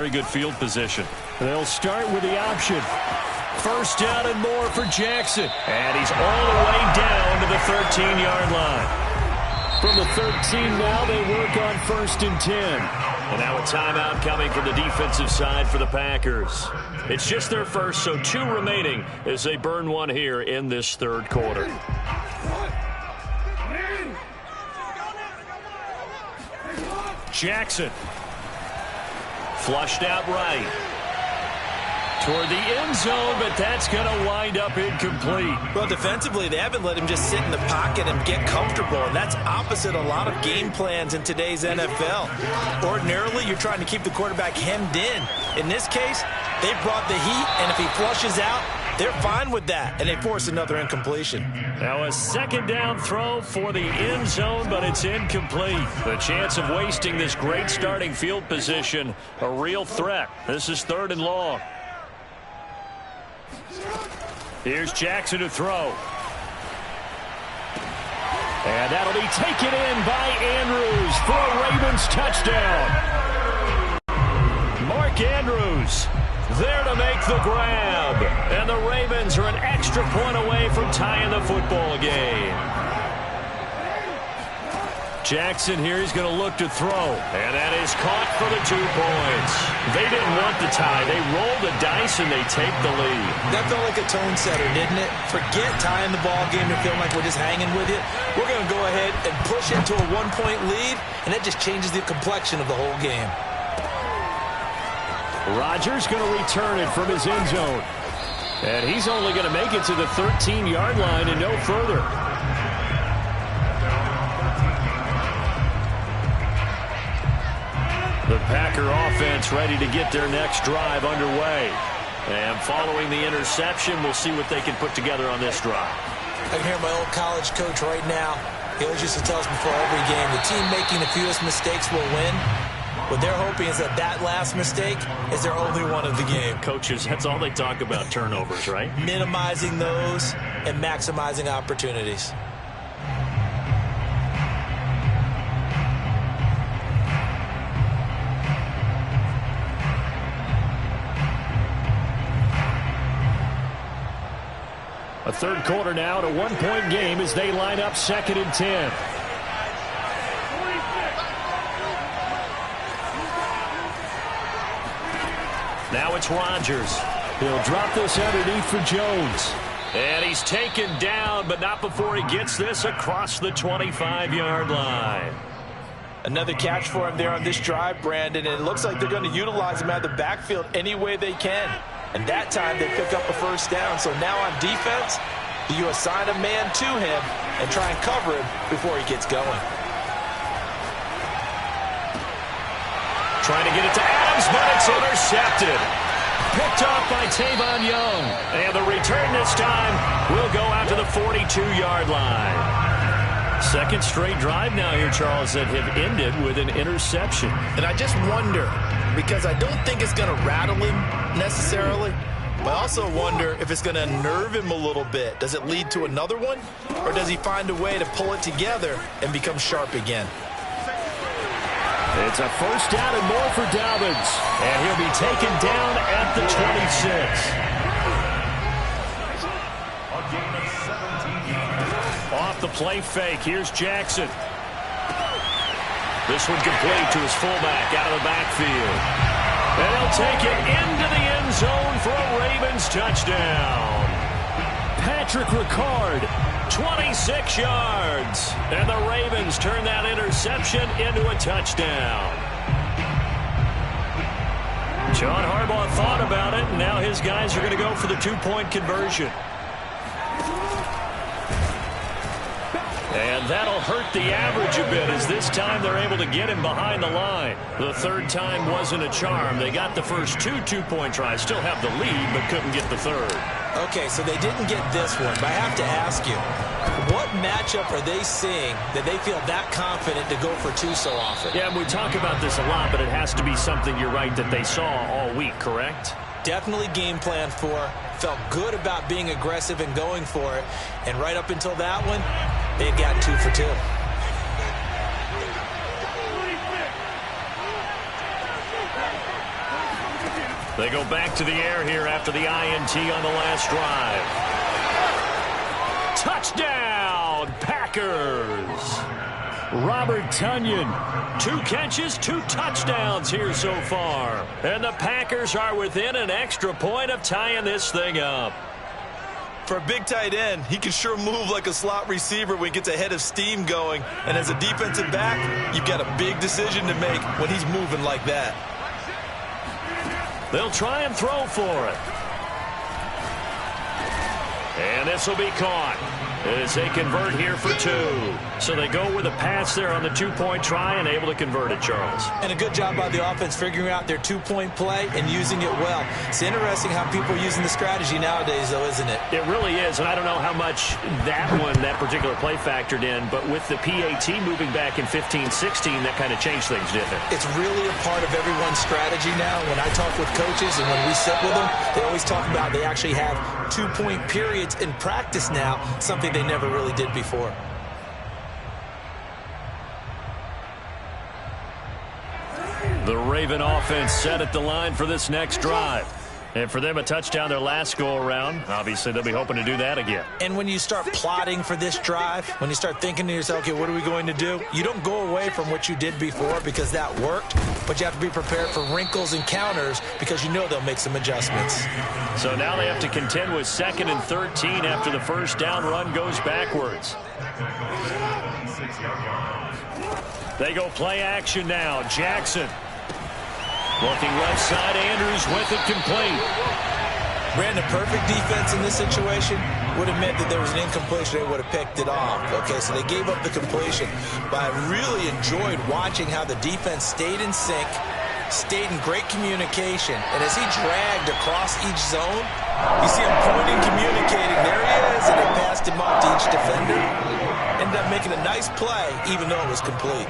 Very good field position. They'll start with the option. First down and more for Jackson. And he's all the way down to the 13-yard line. From the 13 now, they work on 1st and 10. And now a timeout coming from the defensive side for the Packers. It's just their first, so 2 remaining as they burn one here in this 3rd quarter. Jackson. Flushed out right. Toward the end zone, but that's going to wind up incomplete. Well, defensively, they haven't let him just sit in the pocket and get comfortable, and that's opposite a lot of game plans in today's NFL. Ordinarily, you're trying to keep the quarterback hemmed in. In this case, they brought the heat, and if he flushes out, they're fine with that, and they force another incompletion. Now a 2nd down throw for the end zone, but it's incomplete. The chance of wasting this great starting field position, a real threat. This is 3rd and long. Here's Jackson to throw. And that'll be taken in by Andrews for a Ravens touchdown. Mark Andrews there to make the grab. And the Ravens are an extra point away from tying the football game. Jackson here is going to look to throw. And that is caught for the 2 points. They didn't want the tie. They rolled the dice and they take the lead. That felt like a tone setter, didn't it? Forget tying the ball game and feeling like we're just hanging with it. We're going to go ahead and push into a 1-point lead, and that just changes the complexion of the whole game. Rodgers going to return it from his end zone. And he's only going to make it to the 13-yard line and no further. The Packer offense ready to get their next drive underway. And following the interception, we'll see what they can put together on this drive. I can hear my old college coach right now. He always used to tell us before every game, the team making the fewest mistakes will win. What they're hoping is that that last mistake is their only one of the game. Coaches, that's all they talk about, turnovers, right? Minimizing those and maximizing opportunities. A 3rd quarter now at a 1-point game as they line up 2nd and 10. Now it's Rodgers. He'll drop this underneath for Jones. And he's taken down, but not before he gets this across the 25-yard line. Another catch for him there on this drive, Brandon, and it looks like they're going to utilize him out of the backfield any way they can. And that time they pick up a 1st down. So now on defense, you assign a man to him and try and cover him before he gets going. Trying to get it to Adams, but it's intercepted. Picked off by Tavon Young. And the return this time will go out to the 42-yard line. 2nd straight drive now here, Charles, that have ended with an interception. And I just wonder, because I don't think it's going to rattle him necessarily, but I also wonder if it's going to nerve him a little bit. Does it lead to another one, or does he find a way to pull it together and become sharp again? It's a 1st down and more for Dobbins. And he'll be taken down at the 26. Off the play fake, here's Jackson. This one complete to his fullback out of the backfield. And he'll take it into the end zone for a Ravens touchdown. Patrick Ricard, 26 yards. And the Ravens turn that interception into a touchdown. John Harbaugh thought about it, and now his guys are going to go for the 2-point conversion. And that'll hurt the average a bit, as this time they're able to get him behind the line. The 3rd time wasn't a charm. They got the first 2 2-point tries, still have the lead, but couldn't get the 3rd. Okay, so they didn't get this one, but I have to ask you, what matchup are they seeing that they feel that confident to go for 2 so often? Yeah, we talk about this a lot, but it has to be something, you're right, that they saw all week, correct? Definitely game plan for, felt good about being aggressive and going for it, and right up until that one, they've got 2 for 2. They go back to the air here after the INT on the last drive. Touchdown, Packers! Robert Tonyan, 2 catches, 2 touchdowns here so far. And the Packers are within an extra point of tying this thing up. For a big tight end, he can sure move like a slot receiver when he gets a head of steam going. And as a defensive back, you've got a big decision to make when he's moving like that. They'll try and throw for it. And this will be caught as they convert here for 2. So they go with a pass there on the 2-point try and able to convert it, Charles. And a good job by the offense figuring out their 2-point play and using it well. It's interesting how people are using the strategy nowadays, though, isn't it? It really is, and I don't know how much that particular play factored in, but with the PAT moving back in 15-16, that kind of changed things, didn't it? It's really a part of everyone's strategy now. When I talk with coaches and when we sit with them, they always talk about they actually have 2-point periods in practice now, something they never really did before. The Raven offense set at the line for this next drive. And for them, a touchdown their last go-around. Obviously, they'll be hoping to do that again. And when you start plotting for this drive, when you start thinking to yourself, okay, what are we going to do? You don't go away from what you did before because that worked, but you have to be prepared for wrinkles and counters because you know they'll make some adjustments. So now they have to contend with 2nd and 13 after the first down run goes backwards. They go play action now. Jackson. Looking left side, Andrews with it complete. Brandon, perfect defense in this situation would have meant that there was an incompletion. They would have picked it off. Okay, so they gave up the completion. But I really enjoyed watching how the defense stayed in sync, stayed in great communication. And as he dragged across each zone, you see him pointing, communicating. There he is, and they passed him off to each defender. Ended up making a nice play, even though it was complete.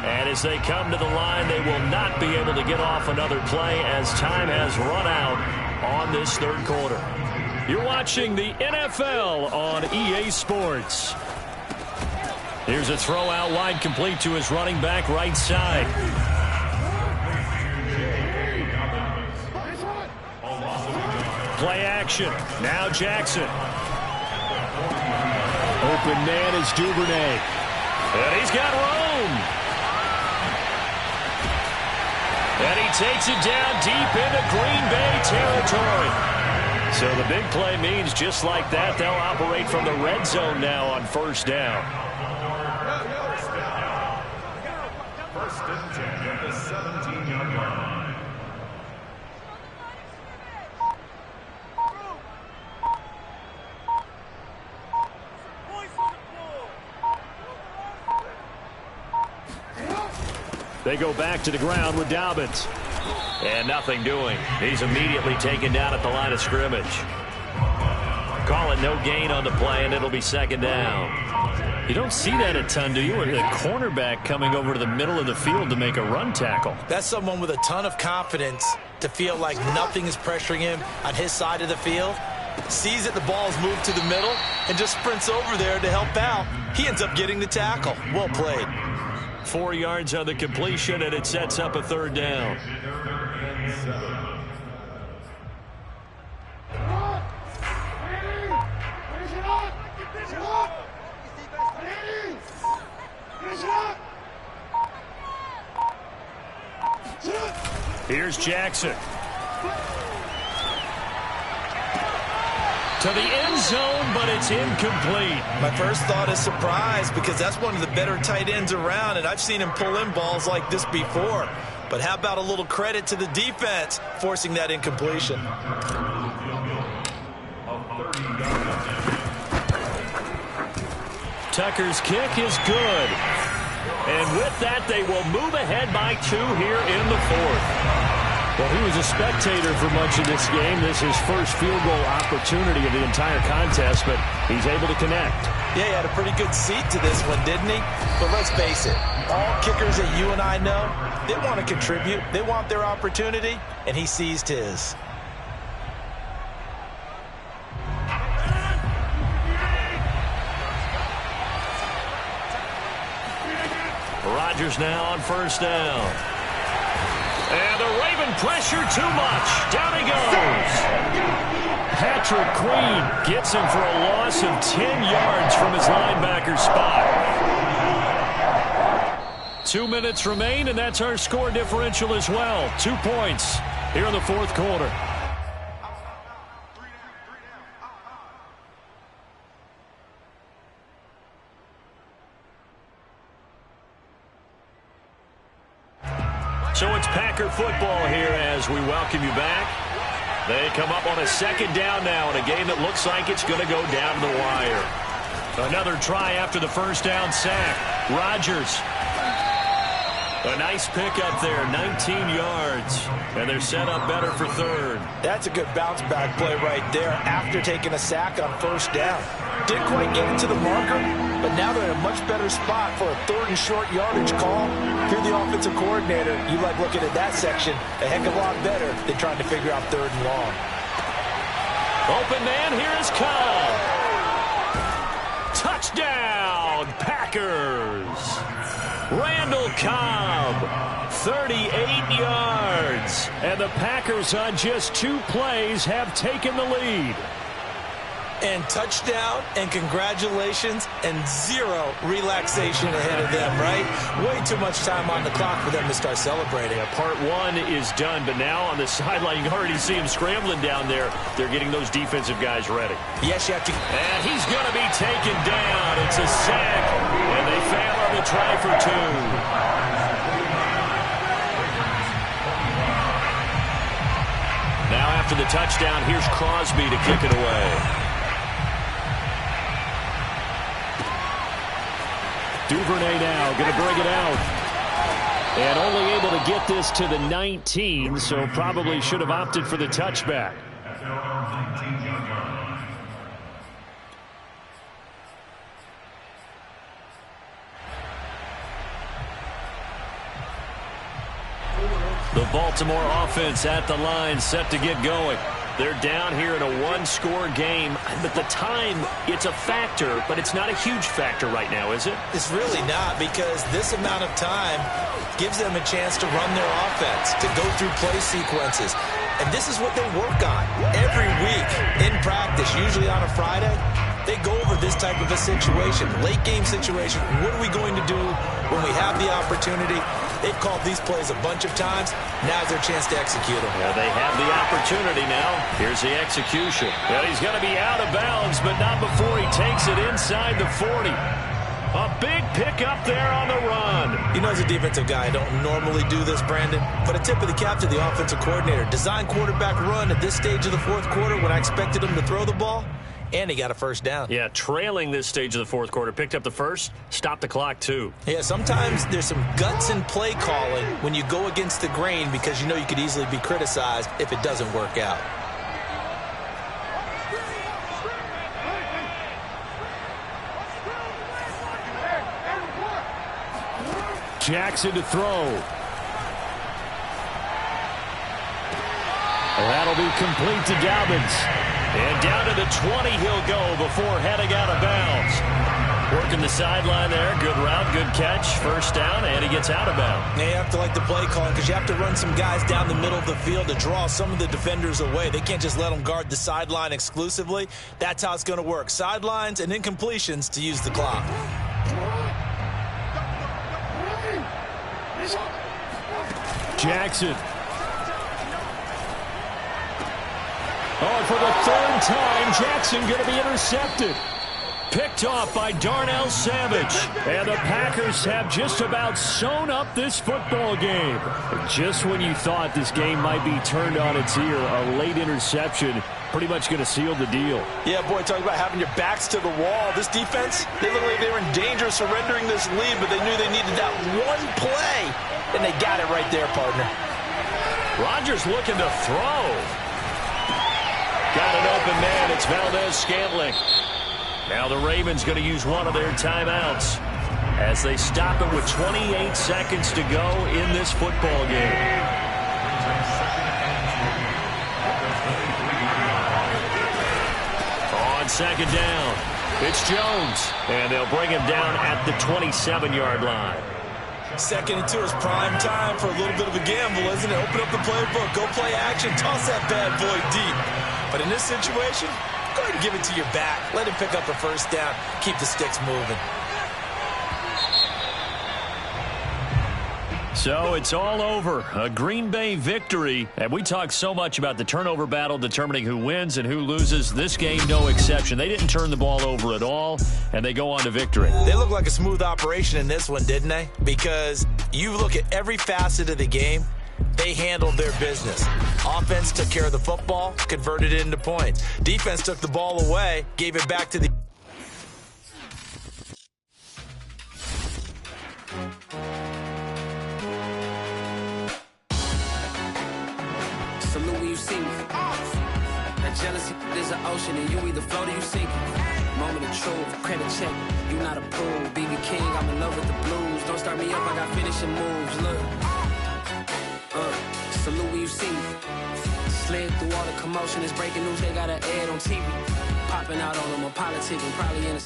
And as they come to the line, they will not be able to get off another play as time has run out on this 3rd quarter. You're watching the NFL on EA Sports. Here's a throw out wide, complete to his running back right side. Play action. Now Jackson. Open man is Duvernay. And he's got room. And he takes it down deep into Green Bay territory. So the big play means just like that, they'll operate from the red zone now on 1st down. 1st and 10 at the 17-yard line. They go back to the ground with Dobbins. And nothing doing. He's immediately taken down at the line of scrimmage. Call it no gain on the play, and it'll be 2nd down. You don't see that a ton, do you? With a cornerback coming over to the middle of the field to make a run tackle. That's someone with a ton of confidence to feel like nothing is pressuring him on his side of the field. Sees that the ball's moved to the middle and just sprints over there to help out. He ends up getting the tackle. Well played. 4 yards on the completion, and it sets up a 3rd down. Here's Jackson. To the end zone, but it's incomplete. My first thought is surprise because that's one of the better tight ends around, and I've seen him pull in balls like this before. But how about a little credit to the defense forcing that incompletion? Tucker's kick is good. And with that, they will move ahead by 2 here in the 4th. Well, he was a spectator for much of this game. This is his first field goal opportunity of the entire contest, but he's able to connect. Yeah, he had a pretty good seat to this one, didn't he? But let's face it, all kickers that you and I know, they want to contribute. They want their opportunity, and he seized his. Rodgers now on first down. And the Raven pressure too much. Down he goes. Patrick Queen gets him for a loss of 10 yards from his linebacker spot. 2 minutes remain, and that's our score differential as well. 2 points here in the fourth quarter. So it's Packer football here as we welcome you back. They come up on a second down now in a game that looks like it's going to go down to the wire. Another try after the first down sack. Rodgers. A nice pickup there, 19 yards. And they're set up better for third. That's a good bounce back play right there after taking a sack on first down. Didn't quite get it to the marker, but now they're in a much better spot for a third and short yardage call. If you're the offensive coordinator, you like looking at that section a heck of a lot better than trying to figure out third and long. Open man, here is Cobb. Touchdown, Packers. Randall Cobb, 38 yards. And the Packers on just 2 plays have taken the lead. And touchdown, and congratulations, and 0 relaxation ahead of them, right? Way too much time on the clock for them to start celebrating. Yeah, part 1 is done, but now on the sideline, you can already see him scrambling down there. They're getting those defensive guys ready. Yes, you have to. And he's going to be taken down. It's a sack, and they fail on the try for 2. Now after the touchdown, here's Crosby to kick it away. Duvernay now going to bring it out. And only able to get this to the 19, so probably should have opted for the touchback. The Baltimore offense at the line, set to get going. They're down here in a 1-score game, but the time, it's a factor, but it's not a huge factor right now, is it? It's really not, because this amount of time gives them a chance to run their offense, to go through play sequences. And this is what they work on every week in practice, usually on a Friday. They go over this type of a situation, late game situation. What are we going to do when we have the opportunity? They've called these plays a bunch of times. Now's their chance to execute them. Yeah, they have the opportunity now. Here's the execution. Well, he's going to be out of bounds, but not before he takes it inside the 40. A big pickup there on the run. You know, as a defensive guy, I don't normally do this, Brandon, but a tip of the cap to the offensive coordinator. Design quarterback run at this stage of the fourth quarter when I expected him to throw the ball, and he got a first down. Yeah, trailing this stage of the fourth quarter. Picked up the first, stopped the clock too. Yeah, sometimes there's some guts in play calling when you go against the grain because you know you could easily be criticized if it doesn't work out. Jackson to throw. That'll be complete to Dobbins. And down to the 20 he'll go before heading out of bounds. Working the sideline there. Good route, good catch. First down, and he gets out of bounds. You have to like the play calling because you have to run some guys down the middle of the field to draw some of the defenders away. They can't just let them guard the sideline exclusively. That's how it's going to work. Sidelines and incompletions to use the clock. Jackson. Oh, and for the third time, Jackson going to be intercepted. Picked off by Darnell Savage. And the Packers have just about sewn up this football game. Just when you thought this game might be turned on its ear, a late interception pretty much going to seal the deal. Yeah, boy, talking about having your backs to the wall. This defense, they looked like they were in danger of surrendering this lead, but they knew they needed that one play, and they got it right there, partner. Rodgers looking to throw. Got an open man. It's Valdez-Scantling. Now the Ravens going to use one of their timeouts as they stop it with 28 seconds to go in this football game. On second down, it's Jones, and they'll bring him down at the 27-yard line. Second and 2 is prime time for a little bit of a gamble, isn't it? Open up the playbook, go play action, toss that bad boy deep. But in this situation, go ahead and give it to your back. Let him pick up a first down. Keep the sticks moving. So it's all over. A Green Bay victory. And we talk so much about the turnover battle determining who wins and who loses. This game, no exception. They didn't turn the ball over at all, and they go on to victory. They look like a smooth operation in this one, didn't they? Because you look at every facet of the game, they handled their business. Offense took care of the football, converted it into points. Defense took the ball away, gave it back to the... Salute when you see me. That jealousy is an ocean, and you either float or you sink it. Moment of truth, credit check, you not approved. BB King, I'm in love with the blues. Don't start me up, I got finishing moves. Look, salute when you see me. Slid through all the commotion, it's breaking news. They got an ad on TV, popping out on them, I'm politicking, probably in a